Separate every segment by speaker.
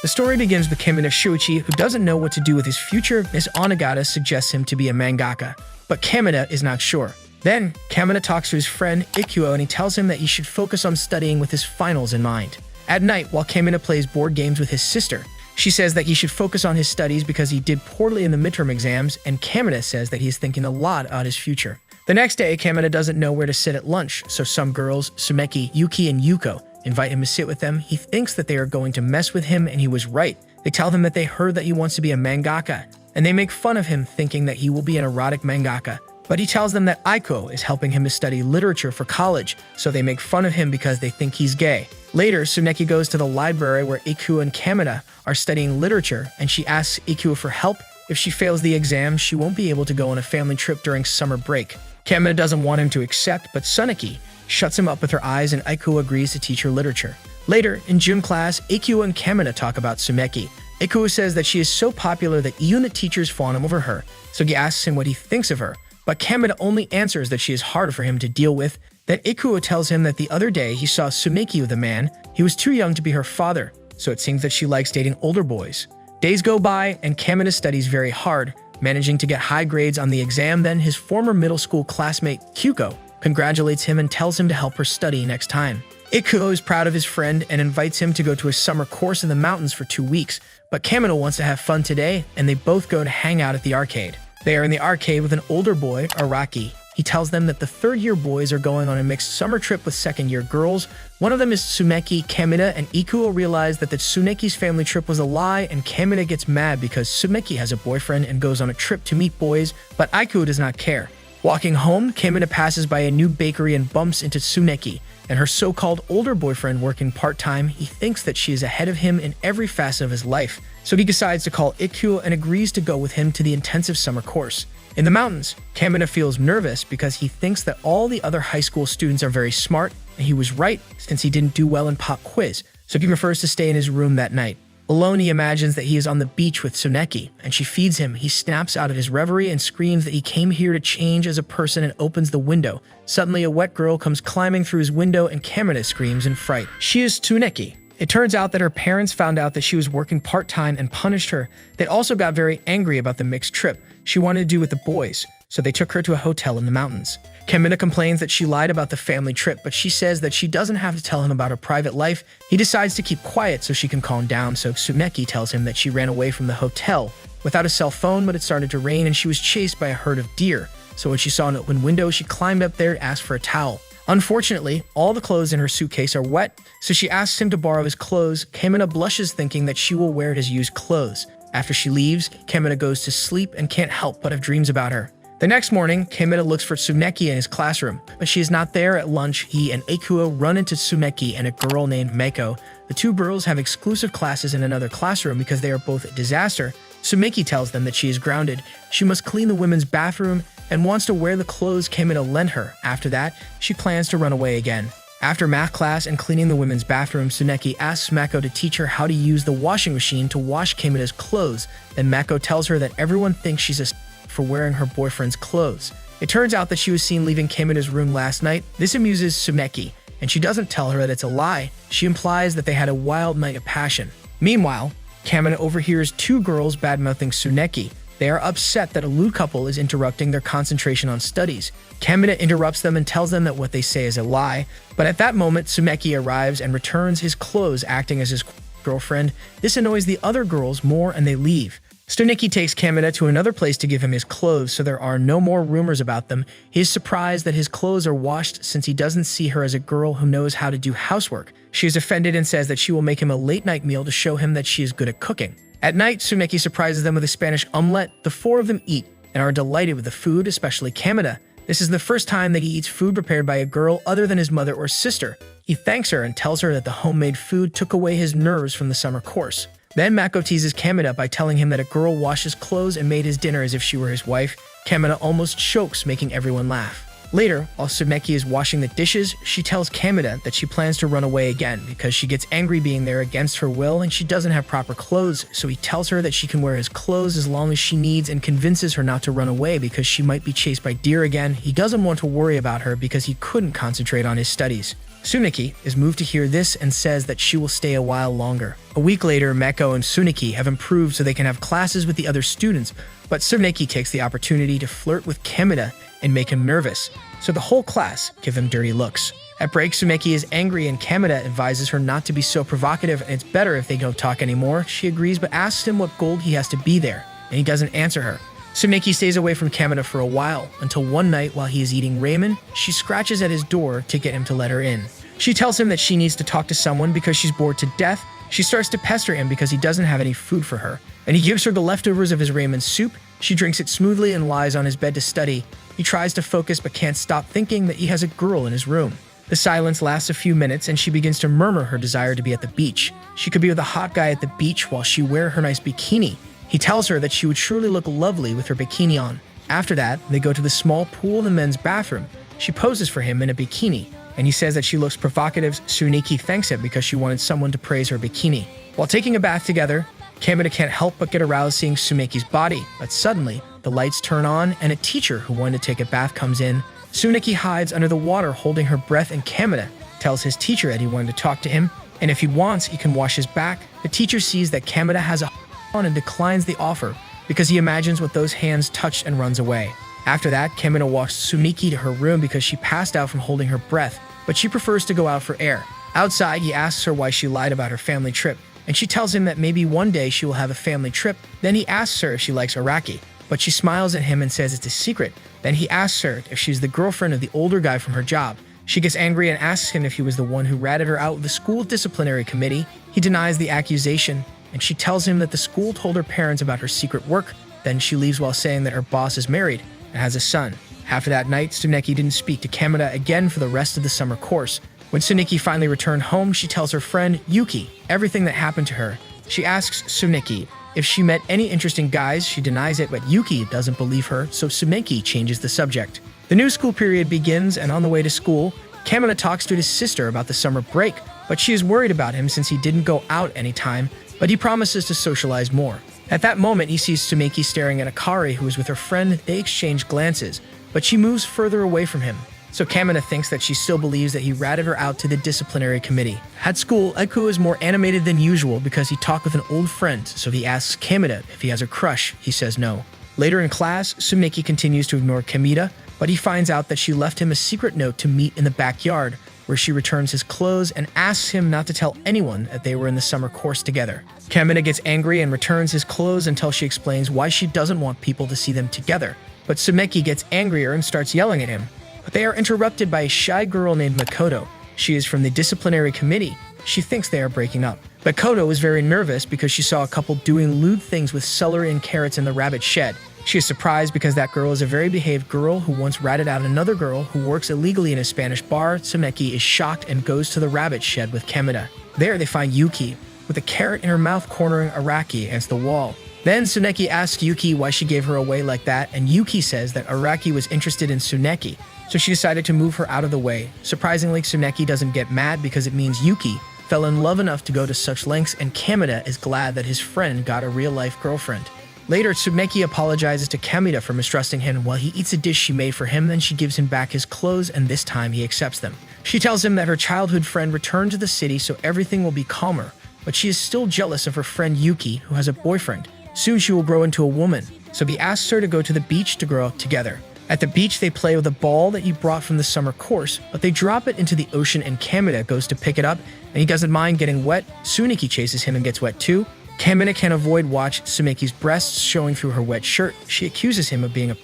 Speaker 1: The story begins with Kamina Shuichi, who doesn't know what to do with his future. Miss Onagata suggests him to be a mangaka, but Kamina is not sure. Then, Kamina talks to his friend Ikuo and he tells him that he should focus on studying with his finals in mind. At night, while Kamina plays board games with his sister, she says that he should focus on his studies because he did poorly in the midterm exams, and Kamina says that he's thinking a lot about his future. The next day, Kamina doesn't know where to sit at lunch, so some girls, Sumeki, Yuki, and Yuko, invite him to sit with them. He thinks that they are going to mess with him, and he was right. They tell him that they heard that he wants to be a mangaka, and they make fun of him thinking that he will be an erotic mangaka. But he tells them that Aiko is helping him to study literature for college, so they make fun of him because they think he's gay. Later, Tsuneki goes to the library where Ikuo and Kamina are studying literature, and she asks Ikuo for help. If she fails the exam, she won't be able to go on a family trip during summer break. Kamina doesn't want him to accept, but Tsuneki shuts him up with her eyes, and Ikuo agrees to teach her literature. Later, in gym class, Ikuo and Kamina talk about Tsumeki. Ikuo says that she is so popular that even the teachers fawn over her, so he asks him what he thinks of her. But Kamina only answers that she is hard for him to deal with. Then Ikuo tells him that the other day he saw Tsumeki with a man. He was too young to be her father, so it seems that she likes dating older boys. Days go by, and Kamina studies very hard, managing to get high grades on the exam. Then his former middle school classmate, Kyuko, congratulates him and tells him to help her study next time. Ikuo is proud of his friend and invites him to go to a summer course in the mountains for 2 weeks, but Kamina wants to have fun today, and they both go to hang out at the arcade. They are in the arcade with an older boy, Araki. He tells them that the third-year boys are going on a mixed summer trip with second-year girls. One of them is Tsumeki. Kamina and Ikuo realize that the Tsuneki's family trip was a lie, and Kamina gets mad because Tsumeki has a boyfriend and goes on a trip to meet boys, but Ikuo does not care. Walking home, Kamina passes by a new bakery and bumps into Tsuneki and her so-called older boyfriend working part-time. He thinks that she is ahead of him in every facet of his life, so he decides to call Ikuo and agrees to go with him to the intensive summer course. In the mountains, Kamina feels nervous because he thinks that all the other high school students are very smart, and he was right since he didn't do well in pop quiz, so he prefers to stay in his room that night. Alone, he imagines that he is on the beach with Tsuneki, and she feeds him. He snaps out of his reverie and screams that he came here to change as a person and opens the window. Suddenly, a wet girl comes climbing through his window, and Kamina screams in fright. She is Tsuneki. It turns out that her parents found out that she was working part-time and punished her. They also got very angry about the mixed trip she wanted to do with the boys, so they took her to a hotel in the mountains. Kamina complains that she lied about the family trip, but she says that she doesn't have to tell him about her private life. He decides to keep quiet so she can calm down, so Tsuneki tells him that she ran away from the hotel without a cell phone, but it started to rain and she was chased by a herd of deer. So when she saw an open window, she climbed up there to ask for a towel. Unfortunately, all the clothes in her suitcase are wet, so she asks him to borrow his clothes. Kamina blushes thinking that she will wear his used clothes. After she leaves, Kamina goes to sleep and can't help but have dreams about her. The next morning, Kamina looks for Tsuneki in his classroom, but she is not there. At lunch, he and Ikuo run into Tsuneki and a girl named Meiko. The two girls have exclusive classes in another classroom because they are both a disaster. Tsumeki tells them that she is grounded. She must clean the women's bathroom and wants to wear the clothes Kamina lent her. After that, she plans to run away again. After math class and cleaning the women's bathroom, Tsuneki asks Mako to teach her how to use the washing machine to wash Kamina's clothes. Then Mako tells her that everyone thinks she's a for wearing her boyfriend's clothes. It turns out that she was seen leaving Kamina's room last night. This amuses Tsuneki, and she doesn't tell her that it's a lie. She implies that they had a wild night of passion. Meanwhile, Kamina overhears two girls bad-mouthing Tsuneki. They are upset that a lewd couple is interrupting their concentration on studies. Kamina interrupts them and tells them that what they say is a lie, but at that moment, Tsumeki arrives and returns his clothes, acting as his girlfriend. This annoys the other girls more, and they leave. Tsuneki takes Kamina to another place to give him his clothes, so there are no more rumors about them. He is surprised that his clothes are washed since he doesn't see her as a girl who knows how to do housework. She is offended and says that she will make him a late-night meal to show him that she is good at cooking. At night, Tsuneki surprises them with a Spanish omelette. The four of them eat and are delighted with the food, especially Kamina. This is the first time that he eats food prepared by a girl other than his mother or sister. He thanks her and tells her that the homemade food took away his nerves from the summer course. Then Mako teases Kamina by telling him that a girl washed his clothes and made his dinner as if she were his wife. Kamina almost chokes, making everyone laugh. Later, while Tsumeki is washing the dishes, she tells Kamina that she plans to run away again because she gets angry being there against her will and she doesn't have proper clothes, so he tells her that she can wear his clothes as long as she needs and convinces her not to run away because she might be chased by deer again. He doesn't want to worry about her because he couldn't concentrate on his studies. Tsuneki is moved to hear this and says that she will stay a while longer. A week later, Meko and Tsuneki have improved so they can have classes with the other students, but Tsuneki takes the opportunity to flirt with Kamina and make him nervous, so the whole class give him dirty looks. At break, Tsuneki is angry and Kamina advises her not to be so provocative and it's better if they don't talk anymore. She agrees but asks him what gold he has to be there, and he doesn't answer her. Tsuneki stays away from Kamina for a while, until one night while he is eating ramen, she scratches at his door to get him to let her in. She tells him that she needs to talk to someone because she's bored to death. She starts to pester him because he doesn't have any food for her, and he gives her the leftovers of his ramen soup. She drinks it smoothly and lies on his bed to study. He tries to focus but can't stop thinking that he has a girl in his room. The silence lasts a few minutes and she begins to murmur her desire to be at the beach. She could be with a hot guy at the beach while she wears her nice bikini. He tells her that she would surely look lovely with her bikini on. After that, they go to the small pool in the men's bathroom. She poses for him in a bikini, and he says that she looks provocative. Tsuneki thanks him because she wanted someone to praise her bikini. While taking a bath together, Kamina can't help but get aroused seeing Tsuneki's body, but suddenly, the lights turn on and a teacher who wanted to take a bath comes in. Tsuneki hides under the water holding her breath and Kamina tells his teacher that he wanted to talk to him, and if he wants, he can wash his back. The teacher sees that Kamina has a on and declines the offer because he imagines what those hands touched and runs away. After that, Kamina walks Tsuneki to her room because she passed out from holding her breath, but she prefers to go out for air. Outside, he asks her why she lied about her family trip, and she tells him that maybe one day she will have a family trip. Then he asks her if she likes araki, but she smiles at him and says it's a secret. Then he asks her if she's the girlfriend of the older guy from her job. She gets angry and asks him if he was the one who ratted her out with the school disciplinary committee. He denies the accusation, and she tells him that the school told her parents about her secret work. Then she leaves while saying that her boss is married and has a son. After that night, Tsuneki didn't speak to Kamina again for the rest of the summer course. When Tsuneki finally returned home, she tells her friend Yuki everything that happened to her. She asks Tsuneki if she met any interesting guys. She denies it, but Yuki doesn't believe her, so Tsuneki changes the subject. The new school period begins, and on the way to school, Kamina talks to his sister about the summer break, but she is worried about him since he didn't go out anytime, but he promises to socialize more. At that moment, he sees Tsuneki staring at Akari, who is with her friend. They exchange glances, but she moves further away from him. So Kamina thinks that she still believes that he ratted her out to the disciplinary committee. At school, Eku is more animated than usual because he talked with an old friend, so he asks Kamina if he has a crush. He says no. Later in class, Tsuneki continues to ignore Kamina, but he finds out that she left him a secret note to meet in the backyard, where she returns his clothes and asks him not to tell anyone that they were in the summer course together. Kamina gets angry and returns his clothes until she explains why she doesn't want people to see them together. But Tsuneki gets angrier and starts yelling at him. But they are interrupted by a shy girl named Makoto. She is from the disciplinary committee. She thinks they are breaking up. Makoto is very nervous because she saw a couple doing lewd things with celery and carrots in the rabbit shed. She is surprised because that girl is a very behaved girl who once ratted out another girl who works illegally in a Spanish bar. Tsuneki is shocked and goes to the rabbit shed with Kamina. There they find Yuki, with a carrot in her mouth cornering Araki against the wall. Then Tsuneki asks Yuki why she gave her away like that, and Yuki says that Araki was interested in Tsuneki, so she decided to move her out of the way. Surprisingly, Tsuneki doesn't get mad because it means Yuki fell in love enough to go to such lengths, and Kamina is glad that his friend got a real-life girlfriend. Later, Tsuneki apologizes to Kamina for mistrusting him while he eats a dish she made for him. Then she gives him back his clothes, and this time he accepts them. She tells him that her childhood friend returned to the city so everything will be calmer, but she is still jealous of her friend Yuki, who has a boyfriend. Soon she will grow into a woman, so he asks her to go to the beach to grow up together. At the beach, they play with a ball that he brought from the summer course, but they drop it into the ocean and Kamina goes to pick it up, and he doesn't mind getting wet. Tsuneki chases him and gets wet too. Kamina can't avoid watch Tsuneki's breasts showing through her wet shirt. She accuses him of being a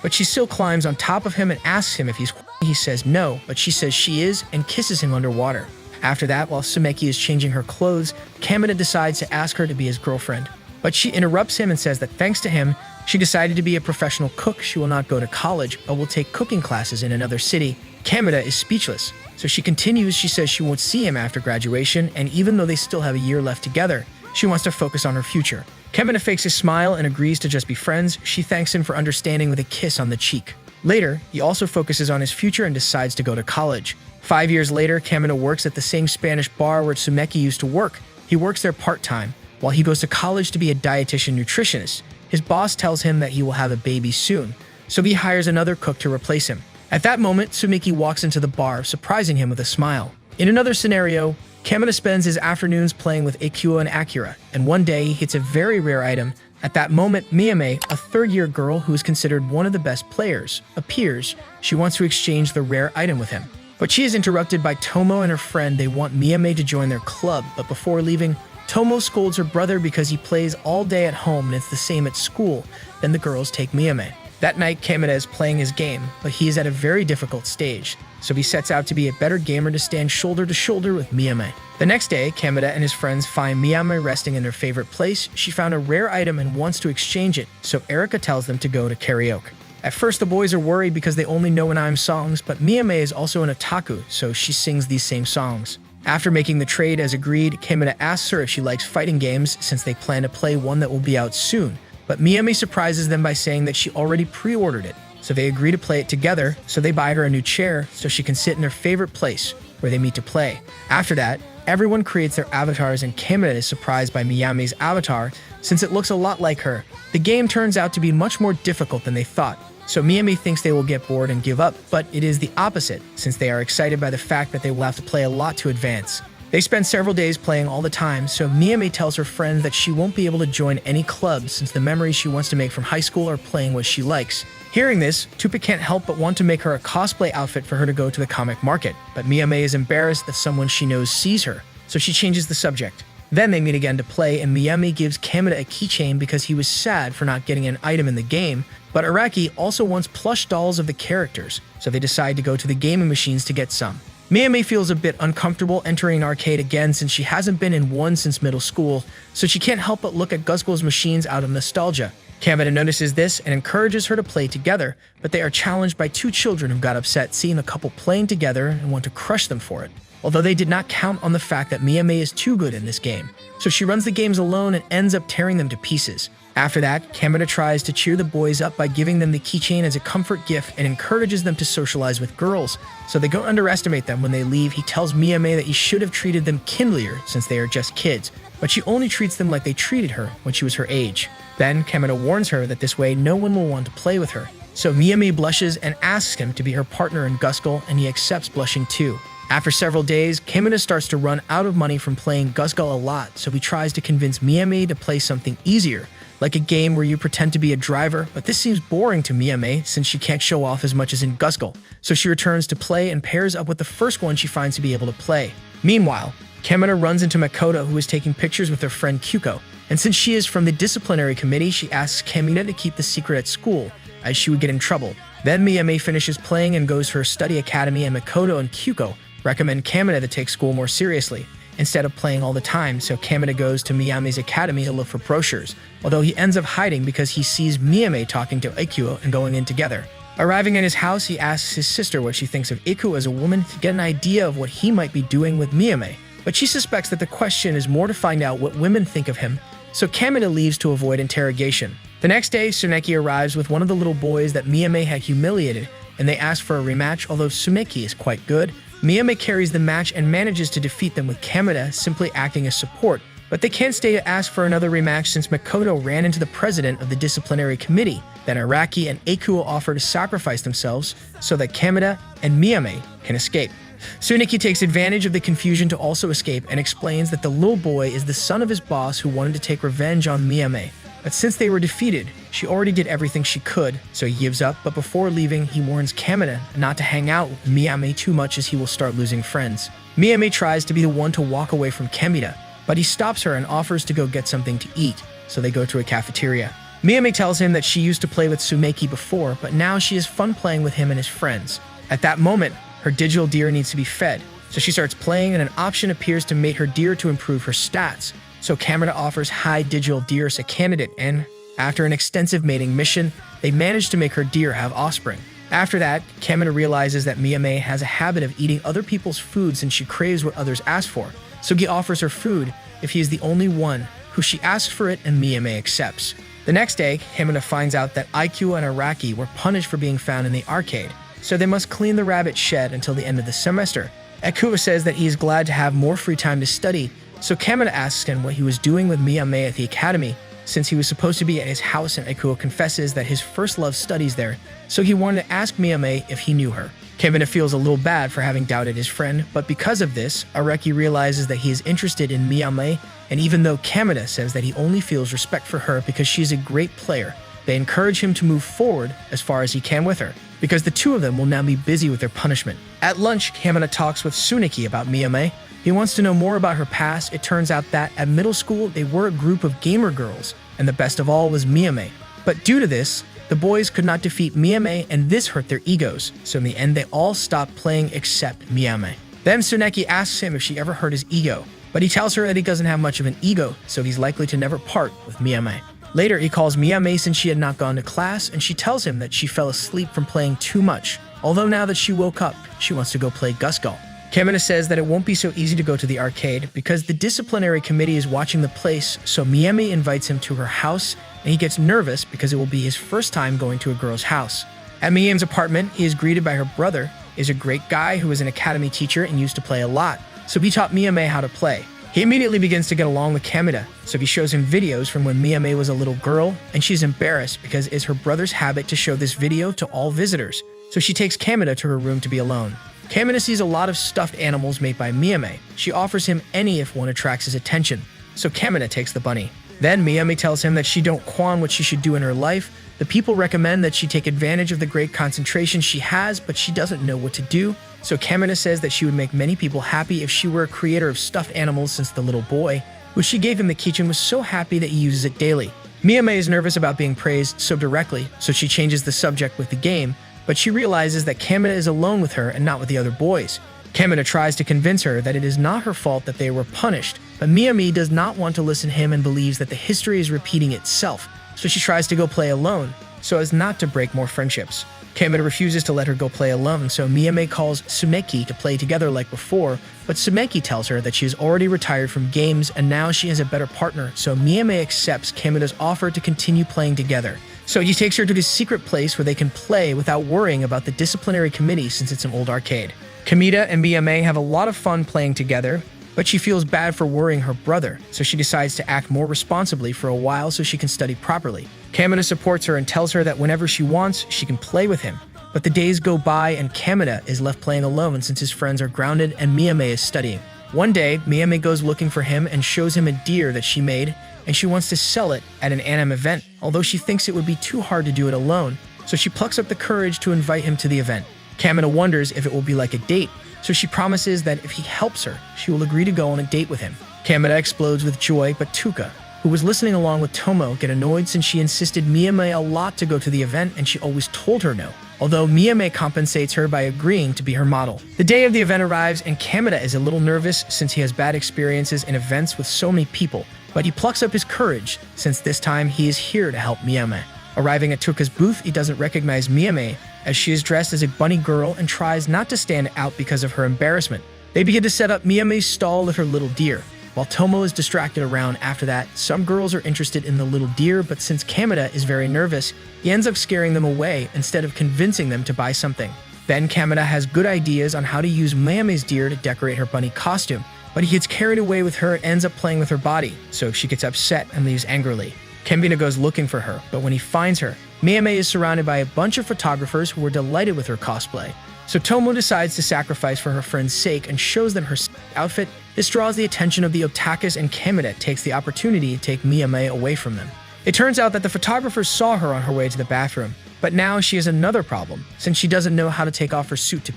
Speaker 1: but she still climbs on top of him and asks him if he's He says no, but she says she is and kisses him underwater. After that, while Tsuneki is changing her clothes, Kamina decides to ask her to be his girlfriend. But she interrupts him and says that thanks to him, she decided to be a professional cook. She will not go to college, but will take cooking classes in another city. Kamina is speechless, so she continues. She says she won't see him after graduation, and even though they still have a year left together, she wants to focus on her future. Kamina fakes a smile and agrees to just be friends. She thanks him for understanding with a kiss on the cheek. Later, he also focuses on his future and decides to go to college. 5 years later, Kamina works at the same Spanish bar where Tsuneki used to work. He works there part-time, while he goes to college to be a dietitian nutritionist. His boss tells him that he will have a baby soon, so he hires another cook to replace him. At that moment, Sumiki walks into the bar, surprising him with a smile. In another scenario, Kamina spends his afternoons playing with Ikuo and Akira, and one day he hits a very rare item. At that moment, Miyame, a third-year girl who is considered one of the best players, appears. She wants to exchange the rare item with him. But she is interrupted by Tomo and her friend. They want Miyame to join their club, but before leaving, Tomo scolds her brother because he plays all day at home and it's the same at school. Then the girls take Miyame. That night, Kamina is playing his game, but he is at a very difficult stage, so he sets out to be a better gamer to stand shoulder to shoulder with Miyame. The next day, Kamina and his friends find Miyame resting in their favorite place. She found a rare item and wants to exchange it, so Erika tells them to go to karaoke. At first, the boys are worried because they only know AniSummit songs, but Miyame is also an otaku, so she sings these same songs. After making the trade as agreed, Kamina asks her if she likes fighting games since they plan to play one that will be out soon. But Miyame surprises them by saying that she already pre-ordered it, so they agree to play it together, so they buy her a new chair so she can sit in their favorite place where they meet to play. After that, everyone creates their avatars and Kamina is surprised by Miyame's avatar since it looks a lot like her. The game turns out to be much more difficult than they thought, so Miyame thinks they will get bored and give up, but it is the opposite since they are excited by the fact that they will have to play a lot to advance. They spend several days playing all the time, so Miyame tells her friends that she won't be able to join any clubs since the memories she wants to make from high school are playing what she likes. Hearing this, Tupa can't help but want to make her a cosplay outfit for her to go to the comic market, but Miyame is embarrassed that someone she knows sees her, so she changes the subject. Then they meet again to play, and Miyame gives Kamina a keychain because he was sad for not getting an item in the game, but Araki also wants plush dolls of the characters, so they decide to go to the gaming machines to get some. Miyame feels a bit uncomfortable entering an arcade again since she hasn't been in one since middle school, so she can't help but look at Guzgul's machines out of nostalgia. Kamina notices this and encourages her to play together, but they are challenged by two children who got upset seeing the couple playing together and want to crush them for it. Although they did not count on the fact that Miyame is too good in this game, so she runs the games alone and ends up tearing them to pieces. After that, Kamina tries to cheer the boys up by giving them the keychain as a comfort gift and encourages them to socialize with girls, so they don't underestimate them. When they leave, he tells Miyame that he should have treated them kindlier since they are just kids, but she only treats them like they treated her when she was her age. Then, Kamina warns her that this way no one will want to play with her, so Miyame blushes and asks him to be her partner in Guzgul, and he accepts blushing too. After several days, Kamina starts to run out of money from playing Guzgul a lot, so he tries to convince Miyame to play something easier, like a game where you pretend to be a driver, but this seems boring to Miyame since she can't show off as much as in Guzgul, so she returns to play and pairs up with the first one she finds to be able to play. Meanwhile, Kamina runs into Makoto, who is taking pictures with her friend Kyuko, and since she is from the disciplinary committee, she asks Kamina to keep the secret at school, as she would get in trouble. Then Miyame finishes playing and goes to her study academy, and Makoto and Kyuko recommend Kamina to take school more seriously instead of playing all the time, so Kamina goes to Miyame's academy to look for brochures, although he ends up hiding because he sees Miyame talking to Ikuo and going in together. Arriving at his house, he asks his sister what she thinks of Ikuo as a woman to get an idea of what he might be doing with Miyame, but she suspects that the question is more to find out what women think of him, so Kamina leaves to avoid interrogation. The next day, Tsuneki arrives with one of the little boys that Miyame had humiliated, and they ask for a rematch. Although Tsuneki is quite good, Miyame carries the match and manages to defeat them with Kamina simply acting as support, but they can't stay to ask for another rematch since Makoto ran into the president of the disciplinary committee. Then Araki and Ikuo offer to sacrifice themselves so that Kamina and Miyame can escape. Tsuneki takes advantage of the confusion to also escape and explains that the little boy is the son of his boss who wanted to take revenge on Miyame. But since they were defeated, she already did everything she could, so he gives up, but before leaving, he warns Kamina not to hang out with Miyame too much as he will start losing friends. Miyame tries to be the one to walk away from Kamina, but he stops her and offers to go get something to eat, so they go to a cafeteria. Miyame tells him that she used to play with Tsuneki before, but now she has fun playing with him and his friends. At that moment, her digital deer needs to be fed, so she starts playing and an option appears to mate her deer to improve her stats. So Kamina offers high digital deer as a candidate, and after an extensive mating mission, they manage to make her deer have offspring. After that, Kamina realizes that Miyame has a habit of eating other people's food since she craves what others ask for, so he offers her food if he is the only one who she asks for it, and Miyame accepts. The next day, Kamina finds out that Ikuo and Araki were punished for being found in the arcade, so they must clean the rabbit shed until the end of the semester. Ikuo says that he is glad to have more free time to study, so Kamina asks him what he was doing with Miyame at the academy, since he was supposed to be at his house and Ikuo confesses that his first love studies there, so he wanted to ask Miyame if he knew her. Kamina feels a little bad for having doubted his friend, but because of this, Areki realizes that he is interested in Miyame, and even though Kamina says that he only feels respect for her because she is a great player, they encourage him to move forward as far as he can with her, because the two of them will now be busy with their punishment. At lunch, Kamina talks with Tsuneki about Miyame. He wants to know more about her past. It turns out that at middle school, they were a group of gamer girls, and the best of all was Miyame. But due to this, the boys could not defeat Miyame, and this hurt their egos, so in the end they all stopped playing except Miyame. Then Tsuneki asks him if she ever hurt his ego, but he tells her that he doesn't have much of an ego, so he's likely to never part with Miyame. Later, he calls Miyame since she had not gone to class, and she tells him that she fell asleep from playing too much, although now that she woke up, she wants to go play Gusgall. Kamina says that it won't be so easy to go to the arcade because the disciplinary committee is watching the place, so Miyame invites him to her house, and he gets nervous because it will be his first time going to a girl's house. At Miyame's apartment, he is greeted by her brother. He is a great guy who is an academy teacher and used to play a lot, so he taught Miyame how to play. He immediately begins to get along with Kamina, so he shows him videos from when Miyame was a little girl, and she's embarrassed because it's her brother's habit to show this video to all visitors, so she takes Kamina to her room to be alone. Kamina sees a lot of stuffed animals made by Miyame. She offers him any if one attracts his attention, so Kamina takes the bunny. Then Miyame tells him that she don't quan what she should do in her life. The people recommend that she take advantage of the great concentration she has, but she doesn't know what to do. So Kamina says that she would make many people happy if she were a creator of stuffed animals since the little boy, who she gave him the keychain, was so happy that he uses it daily. Miyame is nervous about being praised so directly, so she changes the subject with the game, but she realizes that Kamina is alone with her and not with the other boys. Kamina tries to convince her that it is not her fault that they were punished, but Miyame does not want to listen to him and believes that the history is repeating itself, so she tries to go play alone, so as not to break more friendships. Kamina refuses to let her go play alone, so Miyame calls Sumeki to play together like before, but Sumeki tells her that she is already retired from games and now she has a better partner, so Miyame accepts Kamina's offer to continue playing together. So he takes her to this secret place where they can play without worrying about the disciplinary committee since it's an old arcade. Kamita and Miyame have a lot of fun playing together, but she feels bad for worrying her brother, so she decides to act more responsibly for a while so she can study properly. Kamina supports her and tells her that whenever she wants, she can play with him. But the days go by and Kamina is left playing alone since his friends are grounded and Miyame is studying. One day, Miyame goes looking for him and shows him a deer that she made, and she wants to sell it at an anime event, although she thinks it would be too hard to do it alone, so she plucks up the courage to invite him to the event. Kamina wonders if it will be like a date, so she promises that if he helps her, she will agree to go on a date with him. Kamina explodes with joy, but Tuka, who was listening along with Tomo, get annoyed since she insisted Miyame a lot to go to the event and she always told her no, although Miyame compensates her by agreeing to be her model. The day of the event arrives and Kamina is a little nervous since he has bad experiences in events with so many people, but he plucks up his courage since this time he is here to help Miyame. Arriving at Tuka's booth, he doesn't recognize Miyame as she is dressed as a bunny girl and tries not to stand out because of her embarrassment. They begin to set up Miyame's stall with her little deer. While Tomo is distracted around after that, some girls are interested in the little deer, but since Kamina is very nervous, he ends up scaring them away instead of convincing them to buy something. Then Kamina has good ideas on how to use Miyame's deer to decorate her bunny costume, but he gets carried away with her and ends up playing with her body, so she gets upset and leaves angrily. Kamina goes looking for her, but when he finds her, Miyame is surrounded by a bunch of photographers who are delighted with her cosplay. So Tomo decides to sacrifice for her friend's sake and shows them her outfit. This draws the attention of the otakus and Kamina takes the opportunity to take Miyame away from them. It turns out that the photographers saw her on her way to the bathroom, but now she has another problem since she doesn't know how to take off her suit.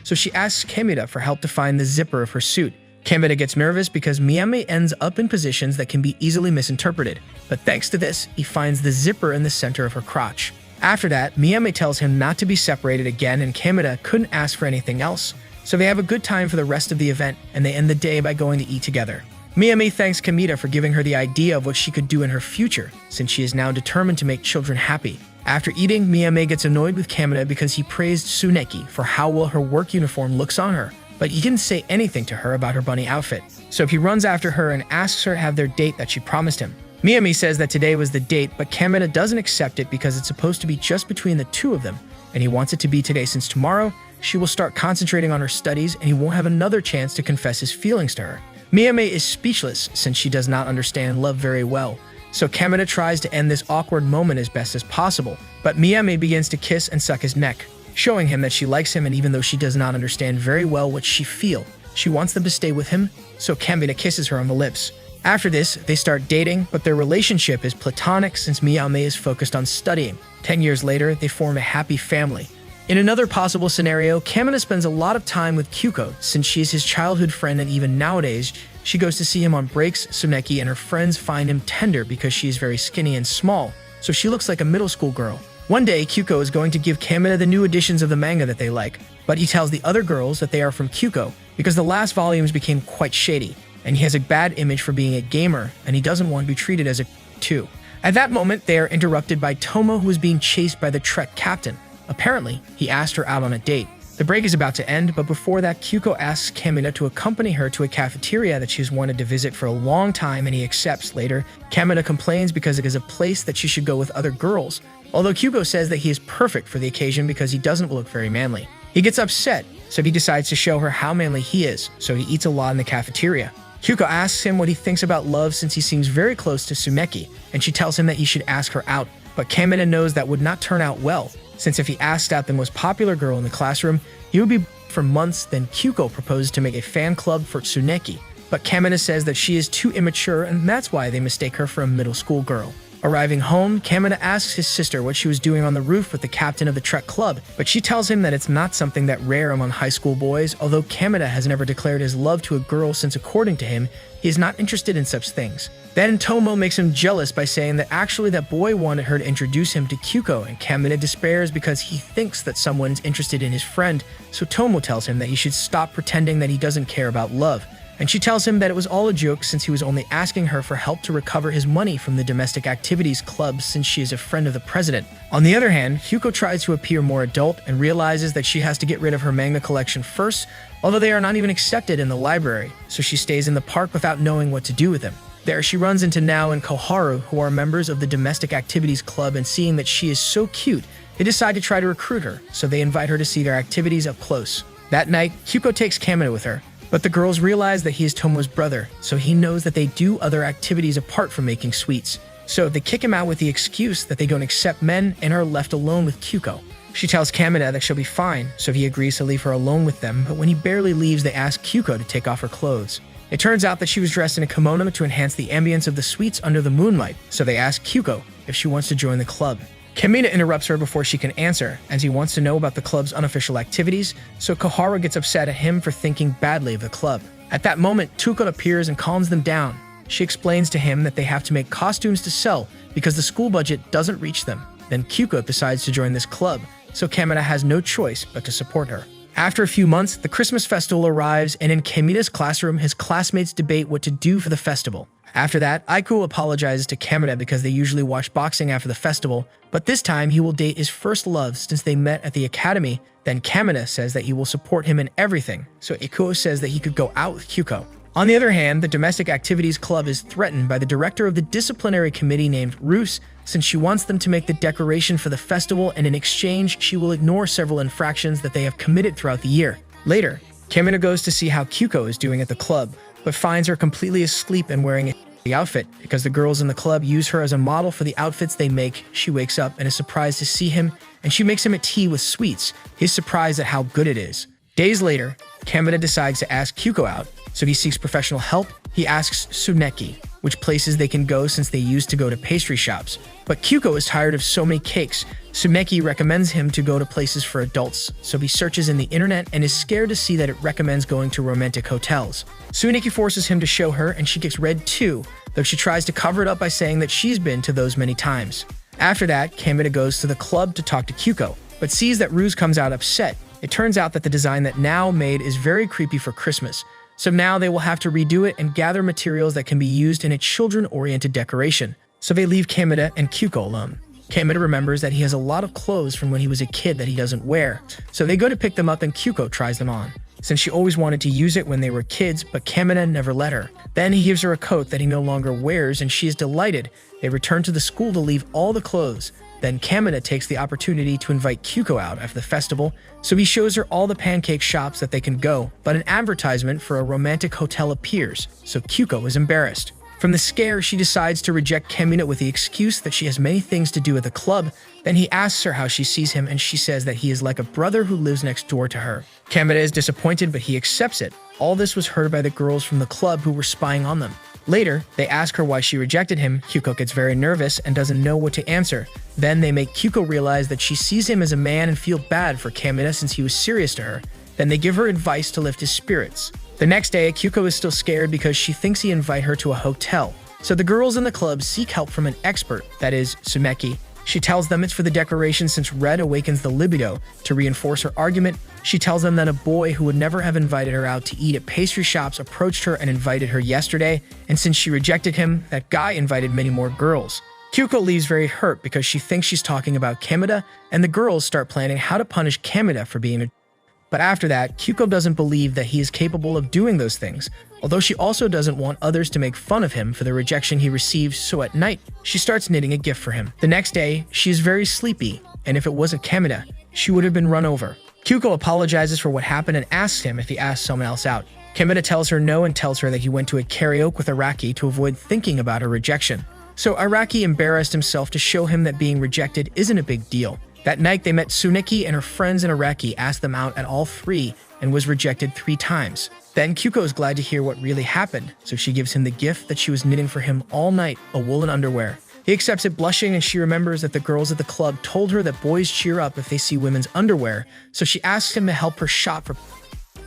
Speaker 1: So she asks Kamina for help to find the zipper of her suit. Kamina gets nervous because Miyame ends up in positions that can be easily misinterpreted, but thanks to this, he finds the zipper in the center of her crotch. After that, Miyame tells him not to be separated again and Kamina couldn't ask for anything else, so they have a good time for the rest of the event and they end the day by going to eat together. Miyame thanks Kamita for giving her the idea of what she could do in her future, since she is now determined to make children happy. After eating, Miyame gets annoyed with Kamina because he praised Tsuneki for how well her work uniform looks on her, but he didn't say anything to her about her bunny outfit. So he runs after her and asks her to have their date that she promised him. Miyame says that today was the date, but Kamina doesn't accept it because it's supposed to be just between the two of them, and he wants it to be today since tomorrow she will start concentrating on her studies and he won't have another chance to confess his feelings to her. Miyame is speechless since she does not understand love very well, So Kamina tries to end this awkward moment as best as possible, but Miyame begins to kiss and suck his neck, showing him that she likes him, and even though she does not understand very well what she feels, she wants them to stay with him, so Kamina kisses her on the lips. After this, they start dating, but their relationship is platonic since Miyame is focused on studying. 10 years later, they form a happy family. In another possible scenario, Kamina spends a lot of time with Kyuko since she is his childhood friend, and even nowadays, she goes to see him on breaks. Tsuneki and her friends find him tender because she is very skinny and small, so she looks like a middle school girl. One day, Kyuko is going to give Kamina the new editions of the manga that they like, but he tells the other girls that they are from Kyuko because the last volumes became quite shady, and he has a bad image for being a gamer, and he doesn't want to be treated as a too. At that moment, they are interrupted by Tomo, who is being chased by the Trek captain. Apparently, he asked her out on a date. The break is about to end, but before that, Kyuko asks Kamina to accompany her to a cafeteria that she's wanted to visit for a long time, and he accepts. Later, Kamina complains because it is a place that she should go with other girls, although Kyuko says that he is perfect for the occasion because he doesn't look very manly. He gets upset, so he decides to show her how manly he is, so he eats a lot in the cafeteria. Kyuko asks him what he thinks about love since he seems very close to Tsuneki, and she tells him that he should ask her out, but Kamina knows that would not turn out well, since if he asked out the most popular girl in the classroom, he would be for months. Then Kyuko proposed to make a fan club for Tsuneki, but Kamina says that she is too immature, and that's why they mistake her for a middle school girl. Arriving home, Kamina asks his sister what she was doing on the roof with the captain of the Trek club, but she tells him that it's not something that rare among high school boys, although Kamina has never declared his love to a girl since, according to him, he is not interested in such things. Then Tomo makes him jealous by saying that actually that boy wanted her to introduce him to Kyuko, and Kamina despairs because he thinks that someone's interested in his friend, so Tomo tells him that he should stop pretending that he doesn't care about love. And she tells him that it was all a joke since he was only asking her for help to recover his money from the domestic activities club since she is a friend of the president. On the other hand, Kyuko tries to appear more adult and realizes that she has to get rid of her manga collection first, although they are not even accepted in the library, so she stays in the park without knowing what to do with them. There she runs into Nao and Koharu, who are members of the domestic activities club, and seeing that she is so cute, they decide to try to recruit her, so they invite her to see their activities up close. That night, Kyuko takes Kamina with her, but the girls realize that he is Tomo's brother, so he knows that they do other activities apart from making sweets. So they kick him out with the excuse that they don't accept men and are left alone with Kyuko. She tells Kamina that she'll be fine, so he agrees to leave her alone with them, but when he barely leaves, they ask Kyuko to take off her clothes. It turns out that she was dressed in a kimono to enhance the ambience of the suites under the moonlight, so they ask Kyuko if she wants to join the club. Kamina interrupts her before she can answer, as he wants to know about the club's unofficial activities, so Koharu gets upset at him for thinking badly of the club. At that moment, Tukon appears and calms them down. She explains to him that they have to make costumes to sell because the school budget doesn't reach them. Then Kyuko decides to join this club, so Kamina has no choice but to support her. After a few months, the Christmas festival arrives, and in Kamina's classroom, his classmates debate what to do for the festival. After that, Aiku apologizes to Kamina because they usually watch boxing after the festival, but this time he will date his first love since they met at the academy. Then Kamina says that he will support him in everything, so Ikuo says that he could go out with Kyuko. On the other hand, the Domestic Activities Club is threatened by the director of the disciplinary committee named Roos, since she wants them to make the decoration for the festival, and in exchange, she will ignore several infractions that they have committed throughout the year. Later, Kamina goes to see how Kyuko is doing at the club, but finds her completely asleep and wearing a outfit. Because the girls in the club use her as a model for the outfits they make, she wakes up and is surprised to see him, and she makes him a tea with sweets. He's surprised at how good it is. Days later, Kamina decides to ask Kyuko out, so he seeks professional help. He asks Tsuneki which places they can go since they used to go to pastry shops. But Kyuko is tired of so many cakes. Tsuneki recommends him to go to places for adults, so he searches in the internet and is scared to see that it recommends going to romantic hotels. Tsuneki forces him to show her, and she gets red too, though she tries to cover it up by saying that she's been to those many times. After that, Kamina goes to the club to talk to Kyuko, but sees that Ruse comes out upset. It turns out that the design that Nao made is very creepy for Christmas, so now they will have to redo it and gather materials that can be used in a children-oriented decoration. So they leave Kamina and Kyuko alone. Kamina remembers that he has a lot of clothes from when he was a kid that he doesn't wear, so they go to pick them up and Kyuko tries them on, since she always wanted to use it when they were kids, but Kamina never let her. Then he gives her a coat that he no longer wears, and she is delighted. They return to the school to leave all the clothes. Then Kamina takes the opportunity to invite Kyuko out after the festival, so he shows her all the pancake shops that they can go, but an advertisement for a romantic hotel appears, so Kyuko is embarrassed. From the scare, she decides to reject Kamina with the excuse that she has many things to do at the club. Then he asks her how she sees him, and she says that he is like a brother who lives next door to her. Kamina is disappointed, but he accepts it. All this was heard by the girls from the club who were spying on them. Later, they ask her why she rejected him. Kyuko gets very nervous and doesn't know what to answer. Then they make Kyuko realize that she sees him as a man and feel bad for Kamina since he was serious to her. Then they give her advice to lift his spirits. The next day, Kyuko is still scared because she thinks he invite her to a hotel. So the girls in the club seek help from an expert, that is, Sumeki. She tells them it's for the decoration since red awakens the libido. To reinforce her argument, she tells them that a boy who would never have invited her out to eat at pastry shops approached her and invited her yesterday, and since she rejected him, that guy invited many more girls. Kyuko leaves very hurt because she thinks she's talking about Kamina, and the girls start planning how to punish Kamina for being a... But after that, Kyuko doesn't believe that he is capable of doing those things, although she also doesn't want others to make fun of him for the rejection he received, so at night, she starts knitting a gift for him. The next day, she is very sleepy, and if it wasn't Kamina, she would have been run over. Kyuko apologizes for what happened and asks him if he asked someone else out. Kamina tells her no and tells her that he went to a karaoke with Araki to avoid thinking about her rejection. So Araki embarrassed himself to show him that being rejected isn't a big deal. That night, they met Tsuneki and her friends, and Araki asked them out at all three and was rejected 3 times. Then Kyuko is glad to hear what really happened, so she gives him the gift that she was knitting for him all night, a woolen underwear. He accepts it blushing, and she remembers that the girls at the club told her that boys cheer up if they see women's underwear, so she asks him to help her shop for...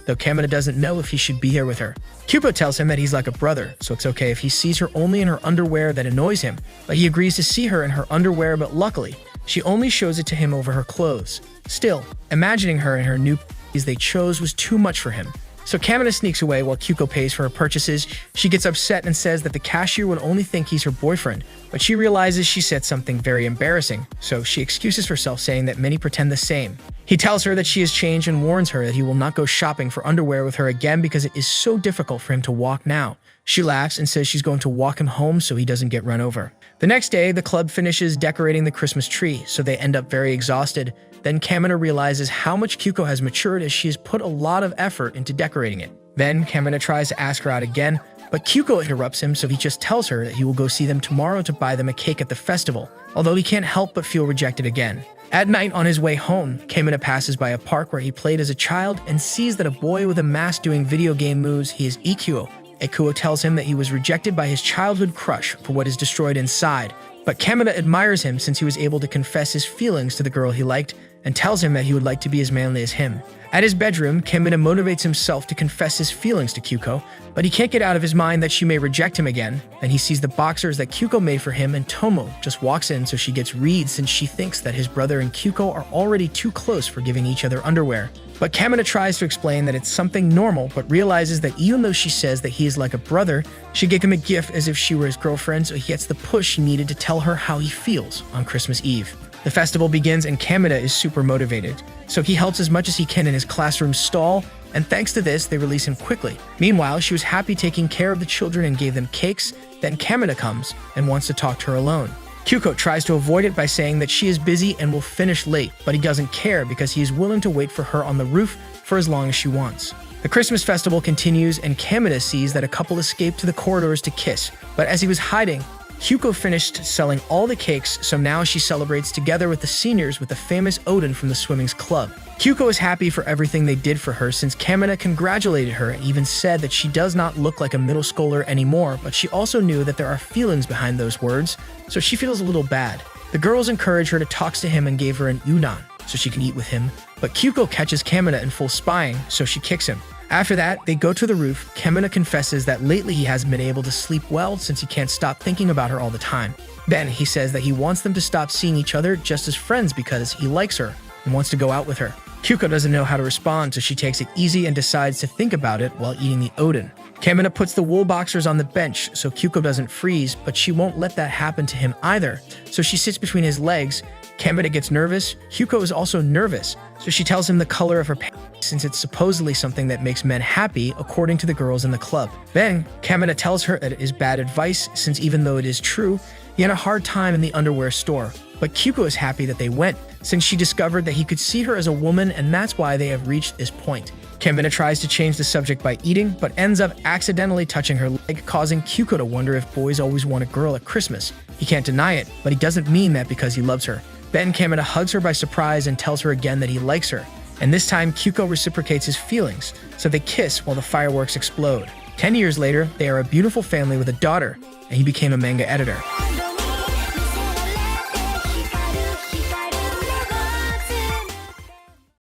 Speaker 1: though Kamina doesn't know if he should be here with her. Kyuko tells him that he's like a brother, so it's okay if he sees her only in her underwear that annoys him, but he agrees to see her in her underwear, but luckily, she only shows it to him over her clothes. Still, imagining her in her new p***s they chose was too much for him. So Kamina sneaks away while Kyuko pays for her purchases. She gets upset and says that the cashier would only think he's her boyfriend, but she realizes she said something very embarrassing, so she excuses herself saying that many pretend the same. He tells her that she has changed and warns her that he will not go shopping for underwear with her again because it is so difficult for him to walk now. She laughs and says she's going to walk him home so he doesn't get run over. The next day, the club finishes decorating the Christmas tree, so they end up very exhausted. Then Kamina realizes how much Kyuko has matured as she has put a lot of effort into decorating it. Then Kamina tries to ask her out again, but Kyuko interrupts him, so he just tells her that he will go see them tomorrow to buy them a cake at the festival, although he can't help but feel rejected again. At night, on his way home, Kamina passes by a park where he played as a child and sees that a boy with a mask doing video game moves. He is Ikuo. Ikuo tells him that he was rejected by his childhood crush for what is destroyed inside, but Kamina admires him since he was able to confess his feelings to the girl he liked and tells him that he would like to be as manly as him. At his bedroom, Kamina motivates himself to confess his feelings to Kyuko, but he can't get out of his mind that she may reject him again. Then he sees the boxers that Kyuko made for him, and Tomo just walks in, so she gets reads since she thinks that his brother and Kyuko are already too close for giving each other underwear. But Kamina tries to explain that it's something normal, but realizes that even though she says that he is like a brother, she gave him a gift as if she were his girlfriend, so he gets the push he needed to tell her how he feels on Christmas Eve. The festival begins and Kamina is super motivated, so he helps as much as he can in his classroom stall, and thanks to this, they release him quickly. Meanwhile, she was happy taking care of the children and gave them cakes. Then Kamina comes and wants to talk to her alone. Kyuko tries to avoid it by saying that she is busy and will finish late, but he doesn't care because he is willing to wait for her on the roof for as long as she wants. The Christmas festival continues and Kamina sees that a couple escaped to the corridors to kiss, but as he was hiding, Kyuko finished selling all the cakes, so now she celebrates together with the seniors with the famous Odin from the swimming's club. Kyuko is happy for everything they did for her since Kamina congratulated her and even said that she does not look like a middle schooler anymore, but she also knew that there are feelings behind those words, so she feels a little bad. The girls encourage her to talk to him and gave her an udon so she can eat with him, but Kyuko catches Kamina in full spying, so she kicks him. After that, they go to the roof. Kamina confesses that lately he hasn't been able to sleep well since he can't stop thinking about her all the time. Then he says that he wants them to stop seeing each other just as friends because he likes her and wants to go out with her. Kyuko doesn't know how to respond, so she takes it easy and decides to think about it while eating the Odin. Kamina puts the wool boxers on the bench so Kyuko doesn't freeze, but she won't let that happen to him either, so she sits between his legs. Kamina gets nervous. Kyuko is also nervous, so she tells him the color of her pants since it's supposedly something that makes men happy according to the girls in the club. Then, Kamina tells her that it is bad advice since even though it is true, he had a hard time in the underwear store. but Kyuko is happy that they went, since she discovered that he could see her as a woman, and that's why they have reached this point. Kamina tries to change the subject by eating, but ends up accidentally touching her leg, causing Kyuko to wonder if boys always want a girl at Christmas. He can't deny it, but he doesn't mean that because he loves her. Then Kamina hugs her by surprise and tells her again that he likes her. And this time, Kyuko reciprocates his feelings, so they kiss while the fireworks explode. 10 years later, they are a beautiful family with a daughter, and he became a manga editor.